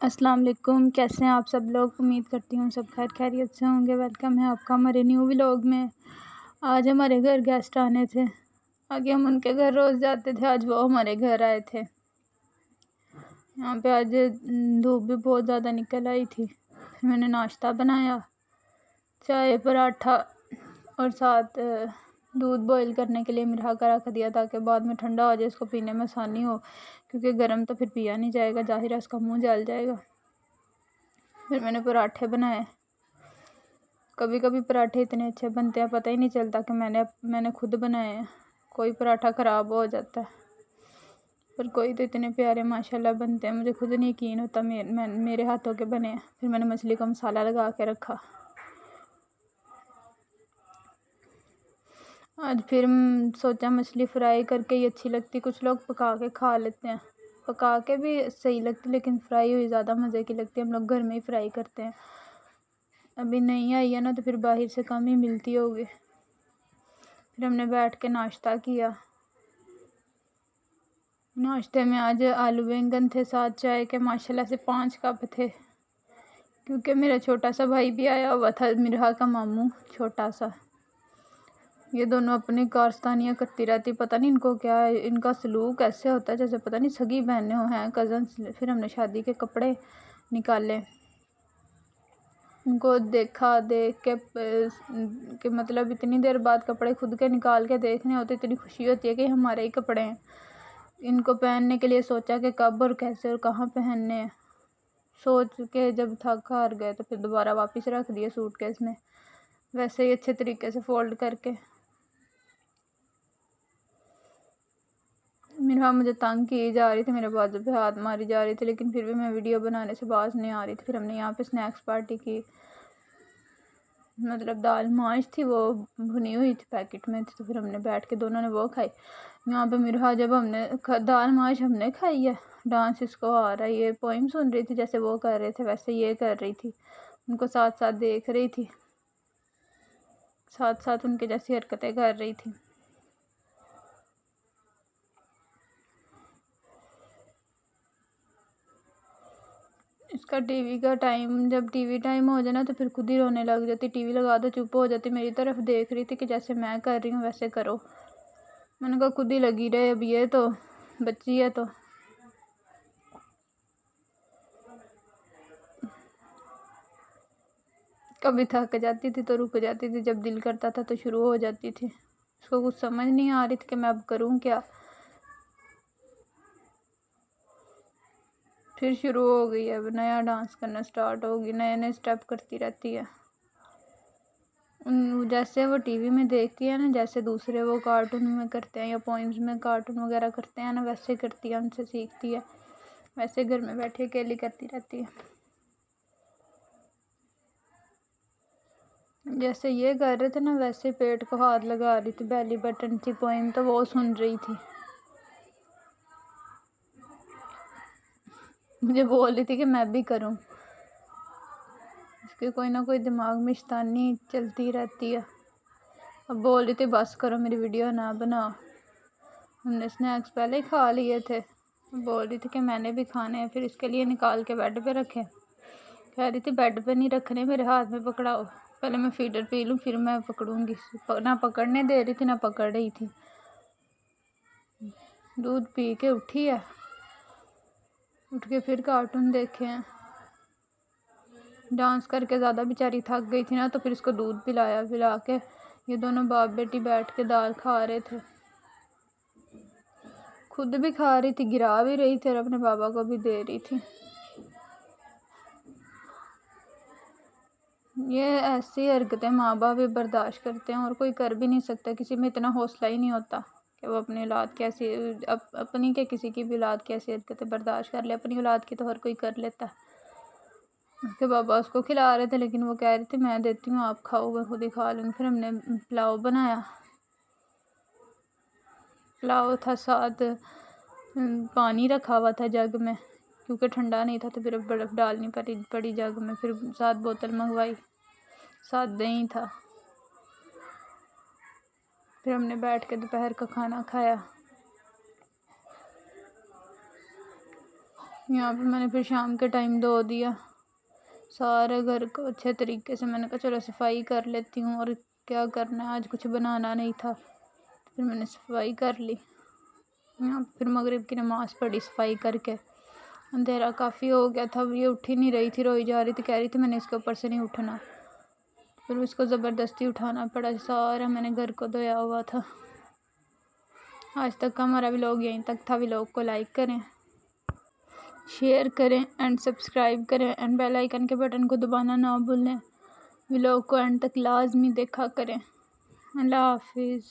अस्सलाम वालेकुम। कैसे हैं आप सब लोग? उम्मीद करती हूँ सब खैर खैरियत से होंगे। वेलकम है आपका हमारे न्यू व्लॉग में। आज हमारे घर गेस्ट आने थे। आगे हम उनके घर रोज़ जाते थे, आज वो हमारे घर आए थे। यहाँ पे आज धूप भी बहुत ज़्यादा निकल आई थी। फिर मैंने नाश्ता बनाया, चाय पराठा और साथ दूध बॉईल करने के लिए मिठा कर रख दिया ताकि बाद में ठंडा हो जाए, इसको पीने में आसानी हो, क्योंकि गर्म तो फिर पिया नहीं जाएगा, ज़ाहिर है इसका मुंह जल जाएगा। फिर मैंने पराठे बनाए। कभी कभी पराठे इतने अच्छे बनते हैं पता ही नहीं चलता कि मैंने खुद बनाए हैं। कोई पराठा ख़राब हो जाता है, पर कोई तो इतने प्यारे माशाल्लाह बनते हैं, मुझे खुद नहीं यकीन होता मेरे हाथों के बने हैं। फिर मैंने मछली का मसाला लगा के रखा। आज फिर सोचा मछली फ्राई करके ही अच्छी लगती। कुछ लोग पका के खा लेते हैं, पका के भी सही लगती, लेकिन फ्राई हुई ज़्यादा मज़े की लगती है। हम लोग घर में ही फ्राई करते हैं। अभी नहीं आई है ना, तो फिर बाहर से कम ही मिलती होगी। फिर हमने बैठ के नाश्ता किया। नाश्ते में आज आलू बैंगन थे, साथ चाय के माशाल्लाह से 5 कप थे, क्योंकि मेरा छोटा सा भाई भी आया हुआ था, मिरहा का मामू छोटा सा। ये दोनों अपनी कारस्तानियाँ करती रहती, पता नहीं इनको क्या है, इनका सलूक ऐसे होता है जैसे पता नहीं सगी बहनें हो हैं, कज़न्स। फिर हमने शादी के कपड़े निकाले, उनको देखा, देख के कि मतलब इतनी देर बाद कपड़े खुद के निकाल के देखने होते, इतनी खुशी होती है कि हमारे ही कपड़े हैं। इनको पहनने के लिए सोचा कि कब और कैसे और कहाँ पहनने हैं। सोच के जब थक हार गए तो फिर दोबारा वापस रख दिए सूटकेस में, वैसे ही अच्छे तरीके से फोल्ड करके। मेरा मुझे तंग की जा रही थी, मेरे बाजू पे हाथ मारी जा रही थी, लेकिन फिर भी मैं वीडियो बनाने से बाज नहीं आ रही थी। फिर हमने यहाँ पे स्नैक्स पार्टी की, मतलब दाल माश थी, वो भुनी हुई थी, पैकेट में थी, तो फिर हमने बैठ के दोनों ने वो खाई। यहाँ पे मिरहा जब हमने दाल माश हमने खाई है, डांस इसको आ रहा है, ये पोइम सुन रही थी, जैसे वो कर रहे थे वैसे ये कर रही थी, उनको साथ साथ देख रही थी, साथ साथ उनके जैसी हरकतें कर रही थी। इसका टीवी का टाइम, जब टीवी टाइम हो जाए ना तो फिर खुद ही रोने लग जाती। टीवी लगा दो चुप हो जाती, मेरी तरफ देख रही थी कि जैसे मैं कर रही हूँ वैसे करो। मैंने कहा खुद ही लगी रहे, अब ये तो बच्ची है तो। कभी थक जाती थी तो रुक जाती थी, जब दिल करता था तो शुरू हो जाती थी। उसको कुछ समझ नहीं आ रही थी कि मैं अब करूँ क्या। फिर शुरू हो गई है, अब नया डांस करना स्टार्ट होगी, नए नए स्टेप करती रहती है। जैसे वो टीवी में देखती है ना, जैसे दूसरे वो कार्टून में करते हैं या पोइम्स में कार्टून वगैरह करते हैं ना, वैसे करती है, उनसे सीखती है। वैसे घर में बैठे अकेली करती रहती है। जैसे ये कर रहे थे ना, वैसे पेट को हाथ लगा रही थी, बेली बटन थी पोइम, तो वो सुन रही थी। मुझे बोल रही थी कि मैं भी करूं। इसके कोई ना कोई दिमाग में शैतानी चलती रहती है। अब बोल रही थी बस करो, मेरी वीडियो ना बनाओ। हमने स्नैक्स पहले ही खा लिए थे, बोल रही थी कि मैंने भी खाने हैं, फिर इसके लिए निकाल के बेड पे रखे। कह रही थी बेड पे नहीं रखने, मेरे हाथ में पकड़ाओ, पहले मैं फीडर पी लूँ फिर मैं पकड़ूंगी। ना पकड़ने दे रही थी ना पकड़ रही थी। दूध पी के उठी है, उठ के फिर कार्टून देखे हैं। डांस करके ज़्यादा बेचारी थक गई थी ना, तो फिर इसको दूध पिलाया, पिला के ये दोनों बाप बेटी बैठ के दाल खा रहे थे। खुद भी खा रही थी, गिरा भी रही थी और अपने बाबा को भी दे रही थी। ये ऐसी हरकतें माँ बाप भी बर्दाश्त करते हैं और कोई कर भी नहीं सकता। किसी में इतना हौसला ही नहीं होता कि वो अपनी औलाद की ऐसी अपनी के किसी की भी औलाद की ऐसी हरकतें बर्दाश्त कर ले। अपनी औलाद की तो हर कोई कर लेता है। उसके बाबा उसको खिला रहे थे, लेकिन वो कह रही थी मैं देती हूँ आप खाओ, मैं खुद ही खा लूँगी। फिर हमने पुलाव बनाया। पुलाव था, साथ पानी रखा हुआ था जग में, क्योंकि ठंडा नहीं था तो फिर बर्फ़ डालनी पड़ी जग में। फिर साथ बोतल मंगवाई, साथ दही था। फिर हमने बैठ के दोपहर का खाना खाया। यहाँ पे मैंने फिर शाम के टाइम धो दिया सारे घर को अच्छे तरीके से। मैंने कहा चलो सफाई कर लेती हूँ, और क्या करना है, आज कुछ बनाना नहीं था, फिर मैंने सफाई कर ली। यहाँ पे फिर मगरिब की नमाज़ पढ़ी सफाई करके। अंधेरा काफ़ी हो गया था, ये उठ ही नहीं रही थी, रोई जा रही थी, कह रही थी मैंने इसके ऊपर से नहीं उठना, फिर उसको ज़बरदस्ती उठाना पड़ा। सारा मैंने घर को धोया हुआ था। आज तक का हमारा व्लॉग यहीं तक था। व्लॉग को लाइक करें, शेयर करें एंड सब्सक्राइब करें, एंड बेल आइकन के बटन को दबाना ना भूलें। व्लॉग को एंड तक लाजमी देखा करें। अल्लाह हाफिज़।